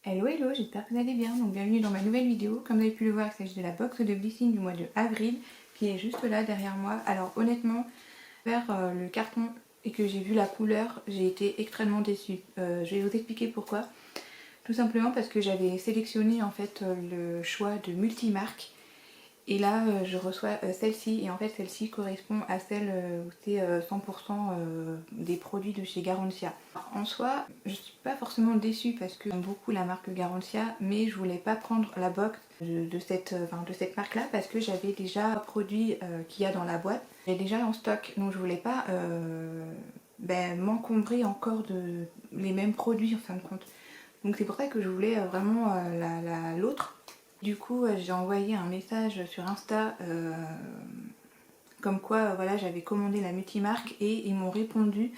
Hello hello, j'espère que vous allez bien, donc bienvenue dans ma nouvelle vidéo. Comme vous avez pu le voir, il s'agit de la box de Blissing du mois de avril qui est juste là derrière moi. Alors honnêtement, vers le carton et que j'ai vu la couleur, j'ai été extrêmement déçue. Je vais vous expliquer pourquoi. Tout simplement parce que j'avais sélectionné en fait le choix de multimarque. Et là, je reçois celle-ci, et en fait, celle-ci correspond à celle où c'est 100% des produits de chez Garantia. En soi, je suis pas forcément déçue parce que j'aime beaucoup la marque Garantia, mais je voulais pas prendre la box de cette marque-là parce que j'avais déjà un produit qu'il y a dans la boîte. J'ai déjà en stock, donc je voulais pas m'encombrer encore de les mêmes produits en fin de compte. Donc c'est pour ça que je voulais vraiment l'autre. Du coup, j'ai envoyé un message sur Insta comme quoi voilà, j'avais commandé la multimarque et ils m'ont répondu.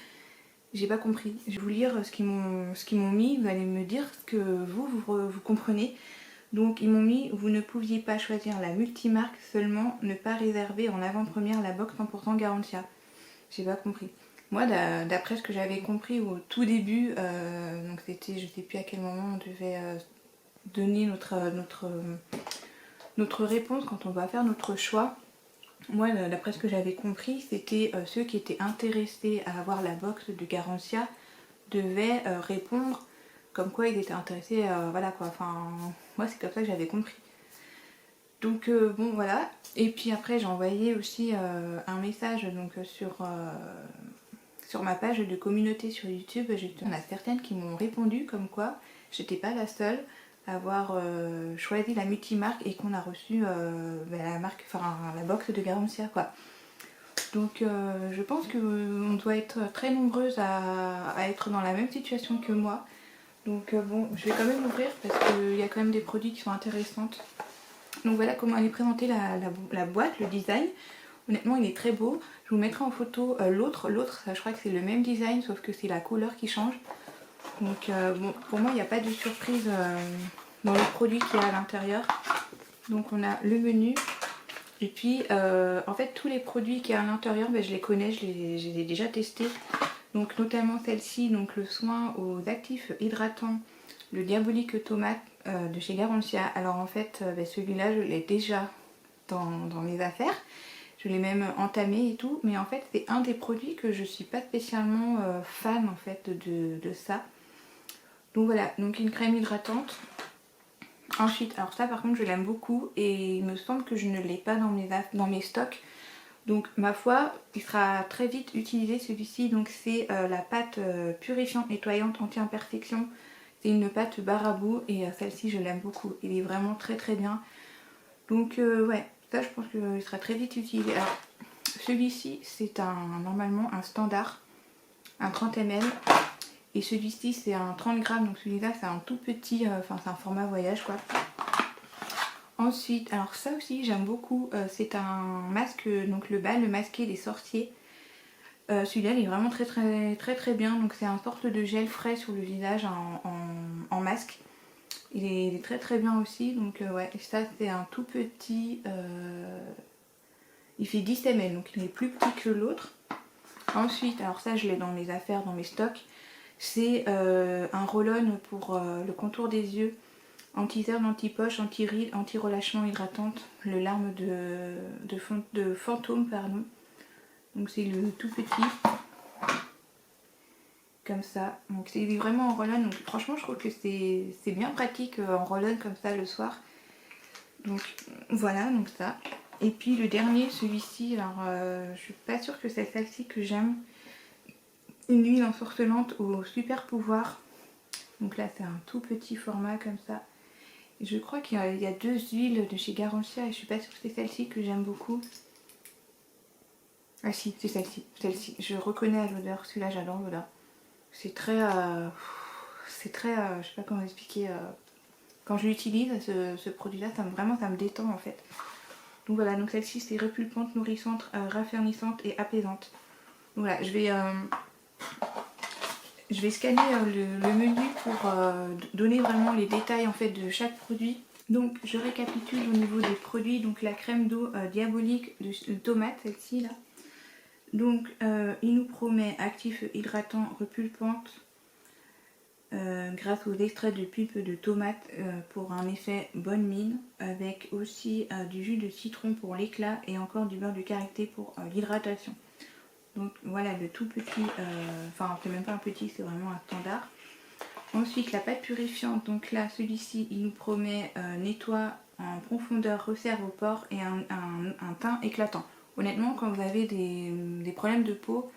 J'ai pas compris. Je vais vous lire ce qu'ils m'ont mis. Vous allez me dire ce que vous comprenez. Donc ils m'ont mis: vous ne pouviez pas choisir la multimarque, seulement ne pas réserver en avant-première la box 100% Garantia. J'ai pas compris. Moi, d'après ce que j'avais compris au tout début, donc c'était, je sais plus à quel moment on devait donner notre réponse quand on va faire notre choix. Moi, d'après ce que j'avais compris, c'était ceux qui étaient intéressés à avoir la box de Garantia devaient répondre comme quoi ils étaient intéressés, voilà quoi. Enfin, moi c'est comme ça que j'avais compris. Donc bon voilà. Et puis après j'ai envoyé aussi un message donc sur ma page de communauté sur YouTube. Il y en a certaines qui m'ont répondu comme quoi j'étais pas la seule à avoir choisi la multimarque et qu'on a reçu la marque, enfin la box de Garantia quoi. Donc je pense qu'on doit être très nombreuses à être dans la même situation que moi. Donc bon, je vais quand même l'ouvrir parce qu'il y a quand même des produits qui sont intéressantes. Donc voilà comment elle est présentée la boîte, le design. Honnêtement, il est très beau. Je vous mettrai en photo l'autre. L'autre, je crois que c'est le même design, sauf que c'est la couleur qui change. Donc bon, pour moi, il n'y a pas de surprise dans le produit qu'il y a à l'intérieur. Donc on a le menu. Et puis, en fait, tous les produits qu'il y a à l'intérieur, je les connais, je les ai déjà testés. Donc notamment celle-ci, donc le soin aux actifs hydratants, le diabolique tomate de chez Garantia. Alors en fait, celui-là, je l'ai déjà dans mes affaires. Je l'ai même entamé et tout, mais en fait c'est un des produits que je suis pas spécialement fan en fait de ça. Donc voilà, donc une crème hydratante. Ensuite, alors ça par contre je l'aime beaucoup et il me semble que je ne l'ai pas dans mes stocks. Donc ma foi, il sera très vite utilisé celui-ci. Donc c'est la pâte purifiante, nettoyante, anti-imperfection. C'est une pâte Barabou et celle-ci je l'aime beaucoup. Il est vraiment très très bien. Donc ouais, ça je pense qu'il sera très vite utilisé. Alors celui-ci c'est normalement un standard, un 30 ml. Et celui-ci c'est un 30 grammes, donc celui-là c'est un tout petit, enfin c'est un format voyage quoi. Ensuite, alors ça aussi j'aime beaucoup, c'est un masque, donc le bal, le masqué des sorciers. Celui-là il est vraiment très très très très bien, donc c'est un sorte de gel frais sur le visage en masque. Il est très très bien aussi, donc ouais, ça c'est un tout petit, il fait 10 ml, donc il est plus petit que l'autre. Ensuite, alors ça je l'ai dans mes affaires, dans mes stocks, c'est un roll-on pour le contour des yeux, anti-cerne, anti-poche, anti-rides, anti-relâchement hydratante, le larme de fantôme, pardon. Donc c'est le tout petit, comme ça. Donc c'est vraiment en roll-on, donc franchement je trouve que c'est bien pratique en roll-on comme ça le soir. Donc voilà, donc ça. Et puis le dernier, celui-ci, alors je suis pas sûre que c'est celle-ci que j'aime. Une huile ensorcelante au super pouvoir. Donc là c'est un tout petit format comme ça. Et je crois qu'il y a deux huiles de chez Garantia et je suis pas sûre que c'est celle-ci que j'aime beaucoup. Ah si, c'est celle-ci, celle-ci. Je reconnais à l'odeur, celui-là j'adore l'odeur. C'est très, je sais pas comment expliquer. Quand je l'utilise, ce produit-là, vraiment ça me détend en fait. Donc voilà, donc celle-ci c'est repulpante, nourrissante, raffermissante et apaisante. Donc voilà, je vais scanner le menu pour donner vraiment les détails en fait de chaque produit. Donc je récapitule au niveau des produits, donc la crème d'eau diabolique de tomate, celle-ci là. Donc il nous promet actif hydratant repulpante, grâce aux extraits de pulpe de tomate pour un effet bonne mine, avec aussi du jus de citron pour l'éclat et encore du beurre de karité pour l'hydratation. Donc voilà le tout petit, enfin c'est même pas un petit, c'est vraiment un standard. Ensuite la pâte purifiante, donc là celui-ci il nous promet nettoie en profondeur, resserre aux pores et un teint éclatant. Honnêtement quand vous avez des problèmes de peau,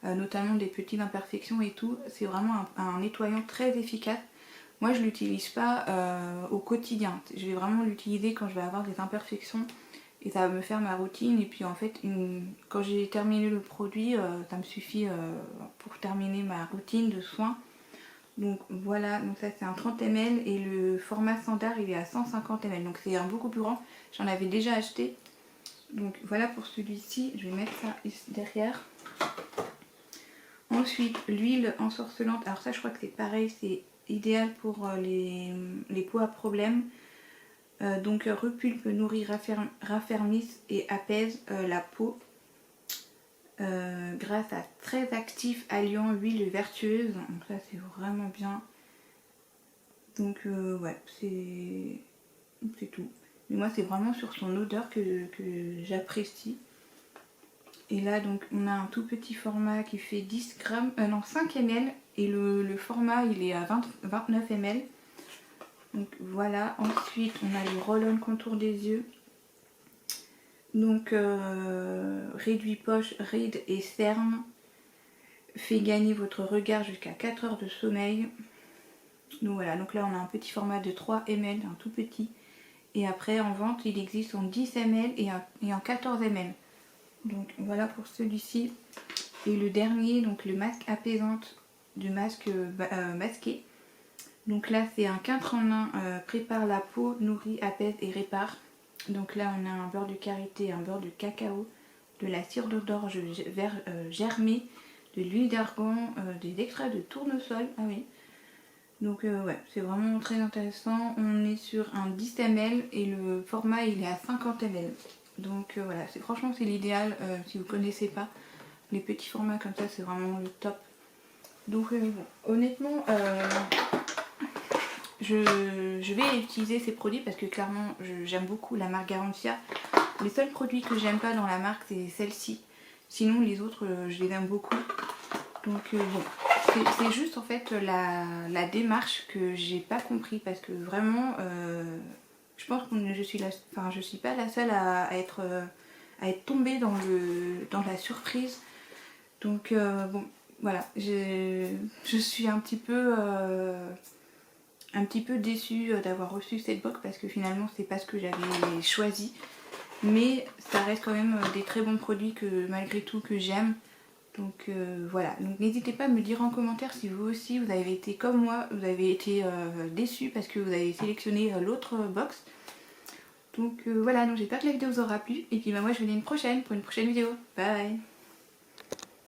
notamment des petites imperfections et tout, c'est vraiment un nettoyant très efficace. Moi je l'utilise pas au quotidien, je vais vraiment l'utiliser quand je vais avoir des imperfections et ça va me faire ma routine. Et puis en fait quand j'ai terminé le produit, ça me suffit pour terminer ma routine de soins. Donc voilà, donc ça c'est un 30 ml et le format standard il est à 150 ml, donc c'est un beaucoup plus grand, j'en avais déjà acheté. Donc voilà pour celui-ci, je vais mettre ça ici derrière. Ensuite l'huile ensorcelante, alors ça je crois que c'est pareil, c'est idéal pour les peaux à problème. Donc repulpe, nourrit, raffermisse et apaise la peau grâce à très actif alliant huile vertueuse. Donc ça c'est vraiment bien. Donc ouais, c'est tout. Mais moi c'est vraiment sur son odeur que j'apprécie. Et là donc on a un tout petit format qui fait 10 grammes, non 5 ml et le format il est à 29 ml. Donc voilà, ensuite on a le roll-on contour des yeux. Donc réduit poche, rides et cernes. Fait gagner votre regard jusqu'à 4 heures de sommeil. Donc voilà, donc là on a un petit format de 3 ml, un tout petit. Et après en vente il existe en 10 ml et en 14 ml. Donc voilà pour celui-ci. Et le dernier, donc le masque apaisante du masque masqué. Donc là c'est un 4 en 1, prépare la peau, nourrit, apaise et répare. Donc là on a un beurre de karité, un beurre de cacao, de la cire d'orge germée, de l'huile d'argan, des extraits de tournesol. Ah oui. Donc ouais, c'est vraiment très intéressant. On est sur un 10 ml et le format il est à 50 ml. Donc voilà, franchement c'est l'idéal si vous ne connaissez pas. Les petits formats comme ça c'est vraiment le top. Donc bon, honnêtement je vais utiliser ces produits parce que clairement j'aime beaucoup la marque Garantia. Les seuls produits que j'aime pas dans la marque c'est celle-ci. Sinon les autres je les aime beaucoup. Donc bon, c'est juste en fait la démarche que j'ai pas compris parce que vraiment je pense que je suis pas la seule à être tombée dans la surprise. Donc bon voilà, je suis un petit peu déçue d'avoir reçu cette box parce que finalement c'est pas ce que j'avais choisi. Mais ça reste quand même des très bons produits que malgré tout que j'aime. Donc voilà, donc n'hésitez pas à me dire en commentaire si vous aussi vous avez été comme moi, vous avez été déçus parce que vous avez sélectionné l'autre box. Donc voilà, donc j'espère que la vidéo vous aura plu et puis bah, moi je vous dis à une prochaine pour une prochaine vidéo. Bye.